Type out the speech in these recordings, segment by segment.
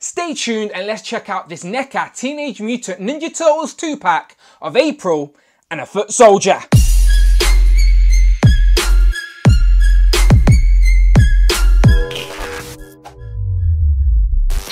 Stay tuned and let's check out this NECA Teenage Mutant Ninja Turtles 2-pack of April and a Foot Soldier.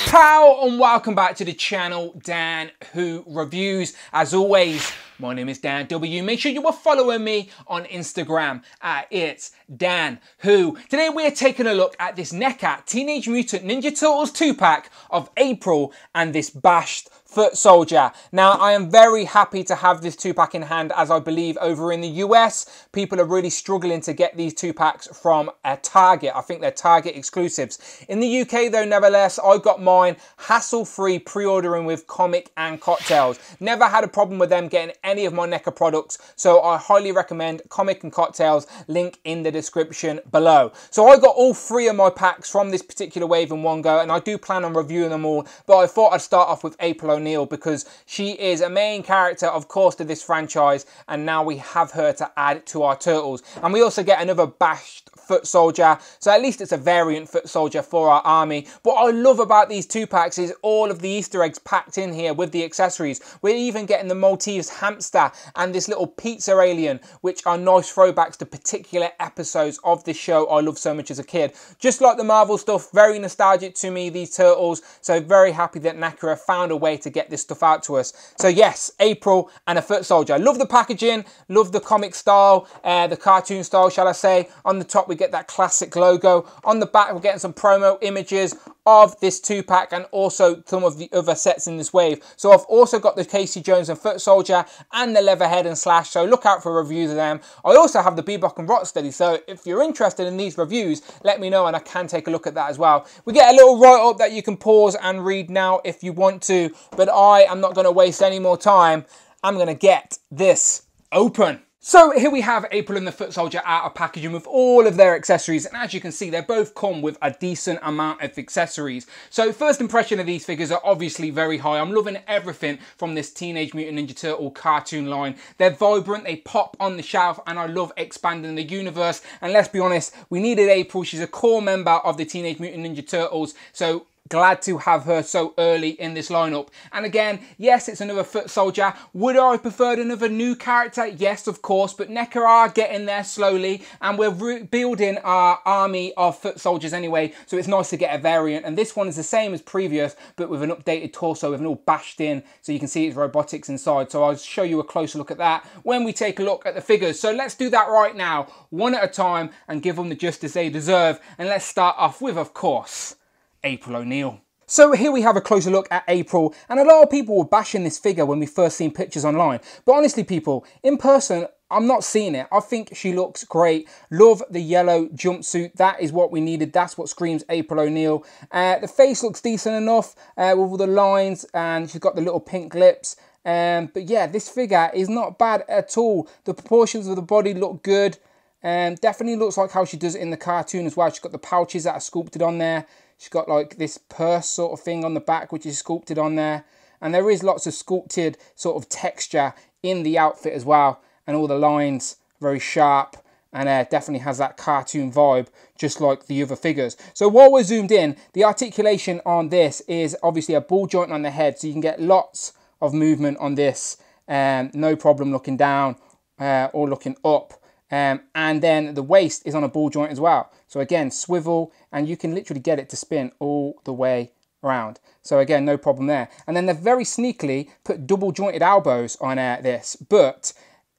Ciao and welcome back to the channel, Dan Who Reviews. As always, my name is Dan W. Make sure you are following me on Instagram at It's Dan Who. Today we are taking a look at this NECA Teenage Mutant Ninja Turtles 2-pack of April and this bashed Foot Soldier. Now, I am very happy to have this 2-pack in hand, as I believe over in the US, people are really struggling to get these 2-packs from Target. I think they're Target exclusives. In the UK though, nevertheless, I got mine hassle-free pre-ordering with Comic and Cocktails. Never had a problem with them getting any of my NECA products, so I highly recommend Comic and Cocktails, link in the description below. So I got all 3 of my packs from this particular wave in one go, and I do plan on reviewing them all, but I thought I'd start off with April O'Neil because she is a main character, of course, to this franchise, and now we have her to add to our Turtles. And we also get another bashed Foot Soldier, so at least it's a variant Foot Soldier for our army. What I love about these 2-packs is all of the Easter eggs packed in here with the accessories. We're even getting the Maltese hamster and this little pizza alien, which are nice throwbacks to particular episodes of this show I loved so much as a kid. Just like the Marvel stuff, very nostalgic to me, these Turtles, so very happy that NECA found a way to get this stuff out to us. So yes, April and a Foot Soldier. Love the packaging, love the comic style, the cartoon style, shall I say. On the top we get that classic logo. On the back we're getting some promo images of this 2-pack and also some of the other sets in this wave. So I've also got the Casey Jones and Foot Soldier and the Leatherhead and Slash, so look out for reviews of them. I also have the Bebop and Rocksteady, so if you're interested in these reviews, let me know and I can take a look at that as well. We get a little write-up that you can pause and read now if you want to, but I am not going to waste any more time. I'm going to get this open. So here we have April and the Foot Soldier out of packaging with all of their accessories, and as you can see, they both come with a decent amount of accessories. So first impression of these figures are obviously very high. I'm loving everything from this Teenage Mutant Ninja Turtle cartoon line. They're vibrant, they pop on the shelf, and I love expanding the universe. And let's be honest, we needed April. She's a core member of the Teenage Mutant Ninja Turtles, so glad to have her so early in this lineup. And again, yes, it's another Foot Soldier. Would I have preferred another new character? Yes, of course, but NECA are getting there slowly, and we're building our army of Foot Soldiers anyway, so it's nice to get a variant. And this one is the same as previous, but with an updated torso, with an all bashed in, so you can see its robotics inside. So I'll show you a closer look at that when we take a look at the figures. So let's do that right now, one at a time, and give them the justice they deserve. And let's start off with, of course, April O'Neil. So here we have a closer look at April, and a lot of people were bashing this figure when we first seen pictures online. But honestly, people, in person, I'm not seeing it. I think she looks great. Love the yellow jumpsuit. That is what we needed. That's what screams April O'Neil. The face looks decent enough with all the lines, and she's got the little pink lips. But yeah, this figure is not bad at all. The proportions of the body look good. Definitely looks like how she does it in the cartoon as well. She's got the pouches that are sculpted on there. She's got like this purse sort of thing on the back, which is sculpted on there. And there is lots of sculpted sort of texture in the outfit as well. And all the lines very sharp, and definitely has that cartoon vibe, just like the other figures. So while we're zoomed in, the articulation on this is obviously a ball joint on the head. So you can get lots of movement on this. No problem looking down or looking up. And then the waist is on a ball joint as well. So again, swivel, and you can literally get it to spin all the way around. So again, no problem there. And then they've very sneakily put double jointed elbows on this, but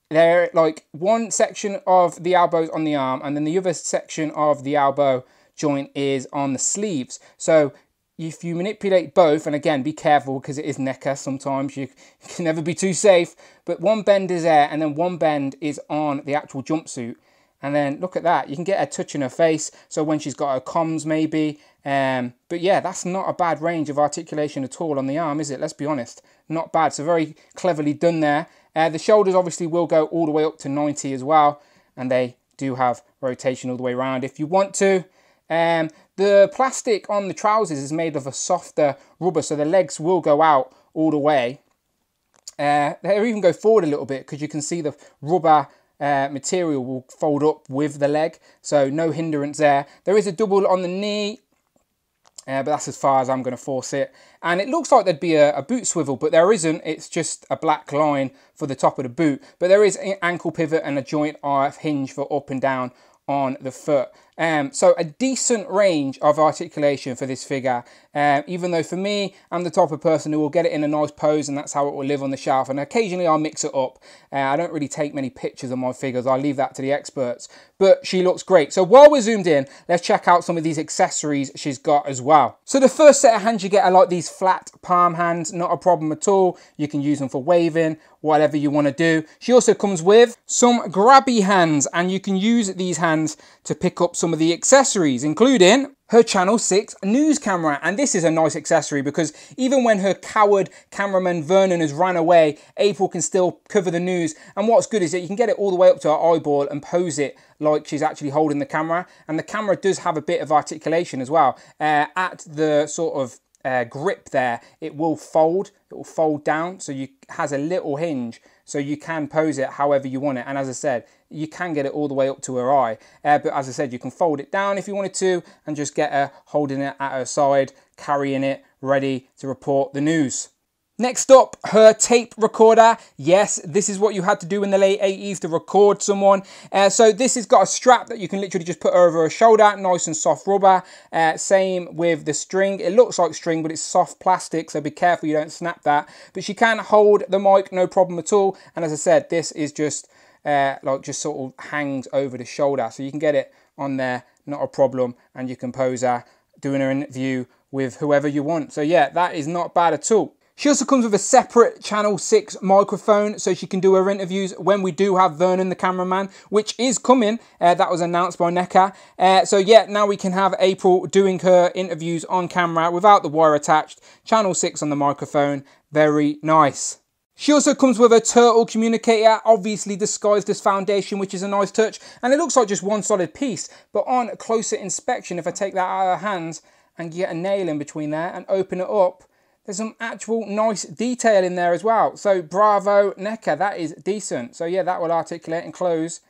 they're like one section of the elbows on the arm, and then the other section of the elbow joint is on the sleeves. So if you manipulate both, and again, be careful because it is NECA, sometimes you can never be too safe, but one bend is there and then one bend is on the actual jumpsuit. And then look at that, you can get a touch in her face, so when she's got her comms maybe. But yeah, that's not a bad range of articulation at all on the arm, is it? Let's be honest, not bad. So very cleverly done there. The shoulders obviously will go all the way up to 90 as well, and they do have rotation all the way around if you want to. The plastic on the trousers is made of a softer rubber, so the legs will go out all the way. They even go forward a little bit because you can see the rubber material will fold up with the leg, so no hindrance there. There is a double on the knee, But that's as far as I'm going to force it. And it looks like there'd be a boot swivel, but there isn't. It's just a black line for the top of the boot. But there is an ankle pivot and a joint RF hinge for up and down on the foot. So a decent range of articulation for this figure, even though for me, I'm the type of person who will get it in a nice pose and that's how it will live on the shelf. And occasionally I'll mix it up. I don't really take many pictures of my figures. I leave that to the experts, but she looks great. So while we're zoomed in, let's check out some of these accessories she's got as well. So the first set of hands you get are like these flat palm hands, not a problem at all. You can use them for waving, whatever you want to do. She also comes with some grabby hands, and you can use these hands to pick up some of the accessories, including her Channel 6 news camera. And this is a nice accessory because even when her coward cameraman Vernon has ran away, April can still cover the news. And what's good is that you can get it all the way up to her eyeball and pose it like she's actually holding the camera. And the camera does have a bit of articulation as well. At the sort of grip there, it will fold down, so it has a little hinge, so you can pose it however you want it. And as I said, you can get it all the way up to her eye, but as I said, you can fold it down if you wanted to and just get her holding it at her side, carrying it, ready to report the news. Next up, her tape recorder. Yes, this is what you had to do in the late 80s to record someone. So this has got a strap that you can literally just put over her shoulder, nice and soft rubber. Same with the string. It looks like string, but it's soft plastic, so be careful you don't snap that. But she can hold the mic, no problem at all. And as I said, this is just just sort of hangs over the shoulder, so you can get it on there, not a problem. And you can pose her doing her interview with whoever you want. So yeah, that is not bad at all. She also comes with a separate Channel 6 microphone, so she can do her interviews when we do have Vernon the cameraman, which is coming. That was announced by NECA. So yeah, now we can have April doing her interviews on camera without the wire attached. Channel 6 on the microphone, very nice. She also comes with a turtle communicator, obviously disguised as foundation, which is a nice touch. And it looks like just one solid piece, but on closer inspection, if I take that out of her hands and get a nail in between there and open it up, there's some actual nice detail in there as well. So bravo NECA, that is decent. So yeah, that will articulate and close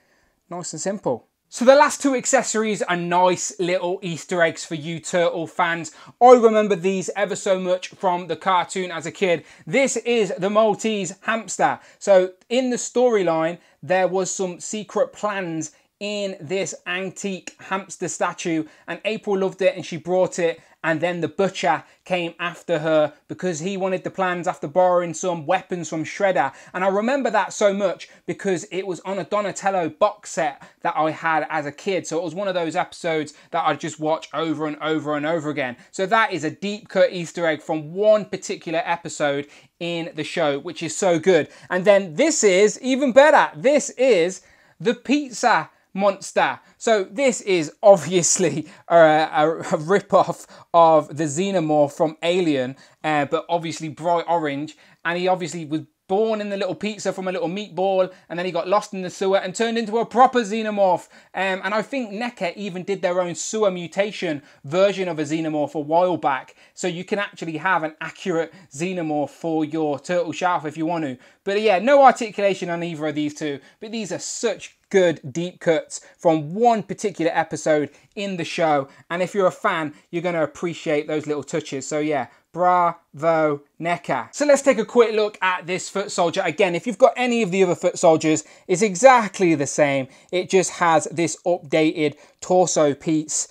nice and simple. So the last two accessories are nice little Easter eggs for you Turtle fans. I remember these ever so much from the cartoon as a kid. This is the Maltese hamster. So in the storyline, there was some secret plans in this antique hamster statue, and April loved it and she brought it. And then the butcher came after her because he wanted the plans after borrowing some weapons from Shredder. And I remember that so much because it was on a Donatello box set that I had as a kid. So it was one of those episodes that I'd just watch over and over and over again. So that is a deep cut Easter egg from one particular episode in the show, which is so good. And then this is even better. This is the pizza monster. So this is obviously a rip-off of the Xenomorph from Alien, but obviously bright orange, and he obviously was born in the little pizza from a little meatball, and then he got lost in the sewer and turned into a proper Xenomorph. And I think NECA even did their own sewer mutation version of a Xenomorph a while back, so you can actually have an accurate Xenomorph for your turtle shelf if you want to. But yeah, no articulation on either of these two, but these are such good deep cuts from one particular episode in the show, and if you're a fan, you're going to appreciate those little touches. So yeah, bravo NECA. So let's take a quick look at this foot soldier. Again, if you've got any of the other foot soldiers, it's exactly the same. It just has this updated torso piece,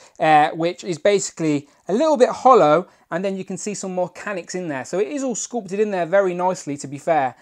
which is basically a little bit hollow, and then you can see some mechanics in there. So it is all sculpted in there very nicely, to be fair.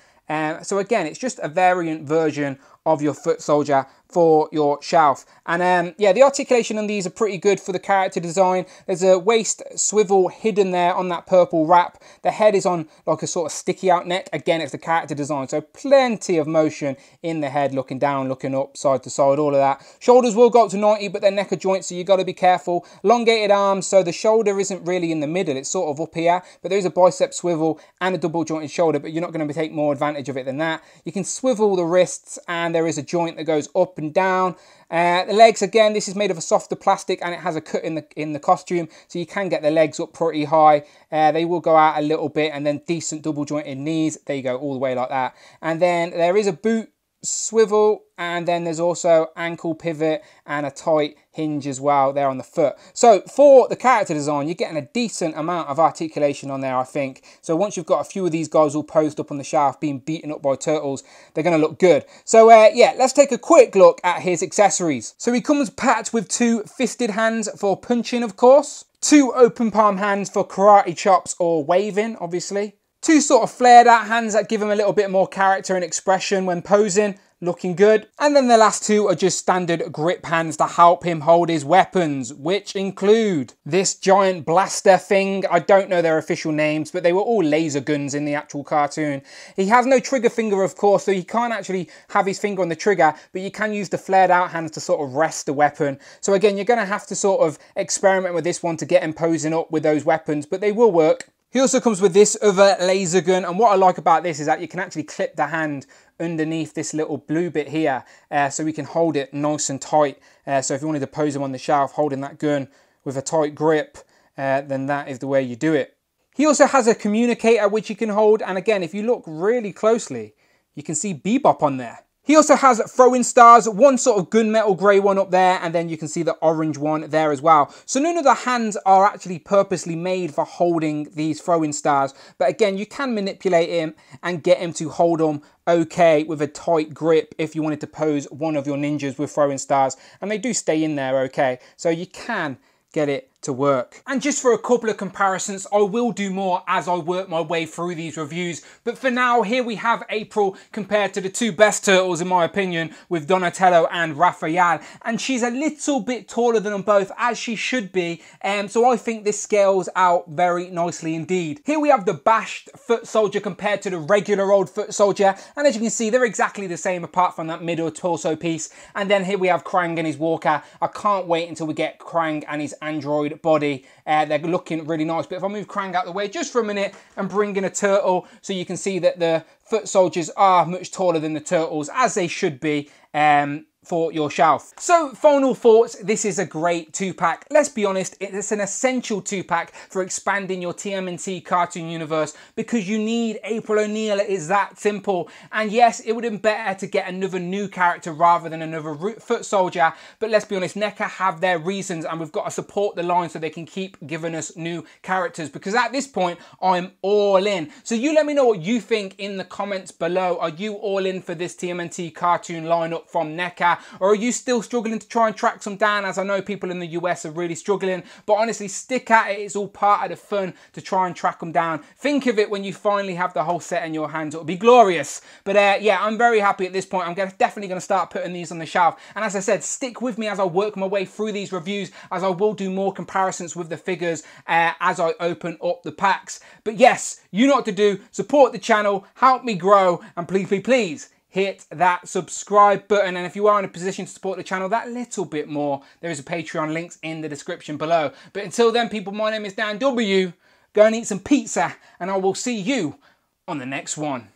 So again, it's just a variant version of your foot soldier for your shelf. And yeah, the articulation on these are pretty good for the character design. There's a waist swivel hidden there on that purple wrap. The head is on like a sort of sticky out neck. Again, it's the character design, so plenty of motion in the head, looking down, looking up, side to side, all of that. Shoulders will go up to 90, but they're NECA joints, so you got to be careful. Elongated arms, so the shoulder isn't really in the middle, it's sort of up here, but there is a bicep swivel and a double jointed shoulder, but you're not going to take more advantage of it than that. You can swivel the wrists, and there is a joint that goes up and down. The legs, again, this is made of a softer plastic, and it has a cut in the costume, so you can get the legs up pretty high. They will go out a little bit, and then decent double jointed knees. There you go, all the way like that. And then there is a boot swivel, and then there's also ankle pivot and a tight hinge as well there on the foot. So for the character design, you're getting a decent amount of articulation on there, I think. So once you've got a few of these guys all posed up on the shelf being beaten up by turtles, they're going to look good. So yeah, let's take a quick look at his accessories. So he comes packed with 2 fisted hands for punching, of course, 2 open palm hands for karate chops or waving, obviously, 2 sort of flared out hands that give him a little bit more character and expression when posing, looking good. And then the last 2 are just standard grip hands to help him hold his weapons, which include this giant blaster thing. I don't know their official names, but they were all laser guns in the actual cartoon. He has no trigger finger, of course, so he can't actually have his finger on the trigger, but you can use the flared out hands to sort of rest the weapon. So again, you're going to have to sort of experiment with this one to get him posing up with those weapons, but they will work. He also comes with this other laser gun, and what I like about this is that you can actually clip the hand underneath this little blue bit here, so we can hold it nice and tight. So if you wanted to pose him on the shelf holding that gun with a tight grip, then that is the way you do it. He also has a communicator which you can hold, and again, if you look really closely, you can see Bebop on there. He also has throwing stars, one sort of gunmetal grey one up there, and then you can see the orange one there as well. So none of the hands are actually purposely made for holding these throwing stars. But again, you can manipulate him and get him to hold them okay with a tight grip if you wanted to pose one of your ninjas with throwing stars. And they do stay in there okay. So you can get it to work. And just for a couple of comparisons, I will do more as I work my way through these reviews, but for now, here we have April compared to the 2 best turtles in my opinion, with Donatello and Raphael, and she's a little bit taller than them both, as she should be, so I think this scales out very nicely indeed. Here we have the bashed foot soldier compared to the regular old foot soldier, and as you can see, they're exactly the same apart from that middle torso piece. And then here we have Krang and his walker. I can't wait until we get Krang and his android body. They're looking really nice, but if I move Krang out of the way just for a minute and bring in a turtle, so you can see that the foot soldiers are much taller than the turtles, as they should be, for your shelf. So final thoughts, this is a great 2-pack. Let's be honest, it's an essential 2-pack for expanding your TMNT cartoon universe, because you need April O'Neil. It is that simple. And yes, it would have been better to get another new character rather than another foot soldier, but let's be honest, NECA have their reasons, and we've got to support the line so they can keep giving us new characters, because at this point I'm all in. So you let me know what you think in the comments below. Are you all in for this TMNT cartoon lineup from NECA? Or are you still struggling to try and track some down, as I know people in the US are really struggling? But honestly, stick at it. It's all part of the fun to try and track them down. Think of it when you finally have the whole set in your hands. It'll be glorious. But yeah, I'm very happy at this point. I'm definitely going to start putting these on the shelf. And as I said, stick with me as I work my way through these reviews, as I will do more comparisons with the figures as I open up the packs. But yes, you know what to do. Support the channel, help me grow, and please, please, please, hit that subscribe button. And if you are in a position to support the channel that little bit more, there is a Patreon, links in the description below. But until then, people, my name is Dan W. Go and eat some pizza, and I will see you on the next one.